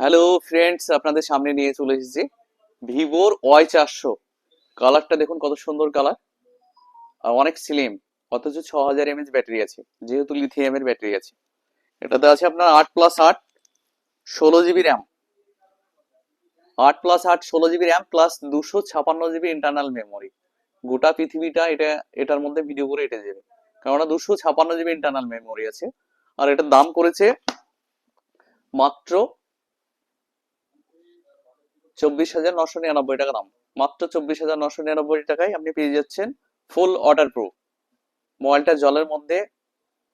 Hello friends, আপনাদের সামনে নিয়ে চলে এসেছি ভিভোর ওয়াই 400। কালারটা দেখুন কত সুন্দর কালার, আর অনেক স্লিম, অথচ 6000 mAh ব্যাটারি আছে, যেহেতু লিথিয়ামের ব্যাটারি আছে। এটাতে আছে আপনার 8+8 16 GB RAM, 8+8 16 GB RAM plus 256 GB internal memory. গোটা পৃথিবীটা এটার মধ্যে ভিডিও করে এঁটে যাবে, কারণ 256 GB ইন্টারনাল মেমোরি আছে। আর এটার দাম করেছে মাত্র 24,999 টাকা দাম। মাত্র 24,999 টাকায় আপনি পেয়ে যাচ্ছেন ফুল ওয়াটার প্রুফ। মোবাইলটা জলের মধ্যে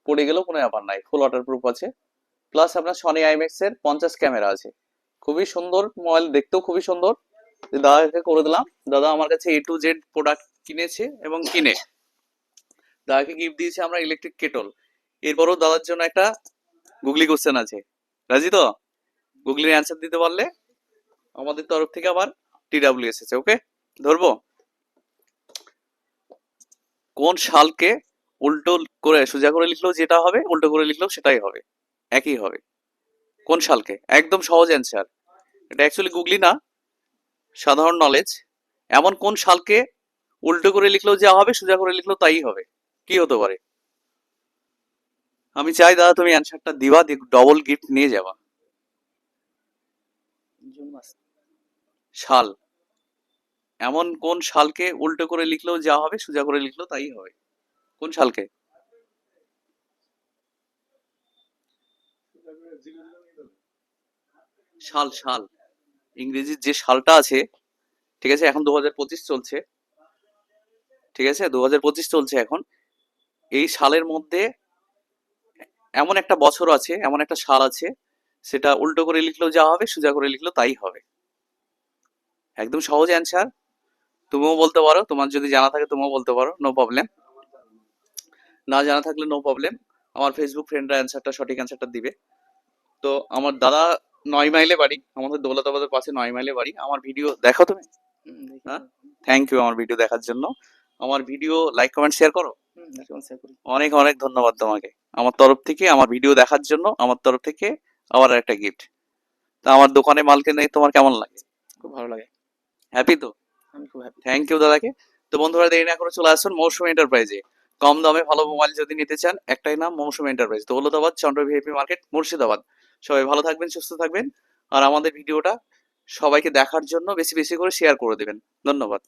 পড়ে গেলেও কোনো ব্যাপার নাই, ফুল ওয়াটার প্রুফ আছে। প্লাস আপনার সনি আইম্যাক্স এর 50 ক্যামেরা আছে। খুবই সুন্দর মোবাইল, দেখতেও খুবই সুন্দর। দাদাকে করে দিলাম। দাদা আমার কাছে A to Z প্রোডাক্ট কিনেছে এবং কিনে দাদাকে গিফট দিয়েছে আমরা ইলেকট্রিক কেটল। এরপরও দাদার জন্য একটা গুগলি কোশ্চেন আছে, রাজি তো? গুগলির অ্যান্সার দিতে পারলে আমাদের তরফ থেকে আবার TWS আছে। ওকে, ধরবো। কোন সালকে উল্টো করে সোজা করে লিখলেও যেটা হবে, উল্টো করে লিখলেও সেটাই হবে, একই হবে। কোন সালকে? একদম সহজ অ্যান্সার। এটা অ্যাকচুয়ালি গুগলি না, সাধারণ নলেজ। এমন কোন সালকে উল্টো করে লিখলেও যা হবে, সোজা করে লিখলেও তাই হবে? কি হতে পারে? আমি চাই দাদা তুমি অ্যান্সারটা দিবা, ডবল গিফট নিয়ে যাবা। সাল। এমন কোন সালকে উল্টো করে লিখলেও যা হবে, সোজা করে লিখলেও তাই হবে? কোন সালকে? সাল সাল, ইংরেজির যে সালটা আছে, ঠিক আছে? এখন 2025 চলছে, ঠিক আছে? 2025 চলছে এখন। এই সালের মধ্যে এমন একটা বছর আছে, এমন একটা সাল আছে, সেটা উল্টো করে লিখলেও যা হবে, সোজা করে লিখলেও তাই হবে। একদম সহজ অ্যান্সার। তুমিও বলতে পারো, তোমার যদি জানা থাকে তুমিও বলতে পারো, নো প্রবলেম। না জানা থাকলে নো প্রবলেম, আমার ফেসবুক ফ্রেন্ডরা অ্যান্সারটা, সঠিক অ্যান্সারটা দিবে। তো আমার দাদা 9 মাইলে বাড়ি, আমাদের দৌলতাবাদের পাশে 9 মাইলে বাড়ি। আমার ভিডিও দেখো তুমি? হ্যাঁ, থ্যাংক ইউ আমার ভিডিও দেখার জন্য। আমার ভিডিও লাইক কমেন্ট শেয়ার করো। অনেক অনেক ধন্যবাদ তোমাকে। আমার তরফ থেকে, আমার ভিডিও দেখার জন্য আমার তরফ থেকে আবার একটা গিফট। তা আমার দোকানে মাল কিনে তোমার কেমন লাগে? খুব ভালো লাগে। হ্যাপি তো? আমি খুব হ্যাপি। থ্যাংক ইউ দাদাকে। তো বন্ধুরা, দেরি না করে চলে আসুন মৌসুমী এন্টারপ্রাইজে। কম দামে ভালো মোবাইল যদি নিতে চান, একটাই নাম, মৌসুমী এন্টারপ্রাইজ, দৌলতাবাদ, চন্দ্র ভিআইপি মার্কেট, মুর্শিদাবাদ। সবাই ভালো থাকবেন, সুস্থ থাকবেন। আর আমাদের ভিডিওটা সবাইকে দেখার জন্য বেশি বেশি করে শেয়ার করে দেবেন। ধন্যবাদ।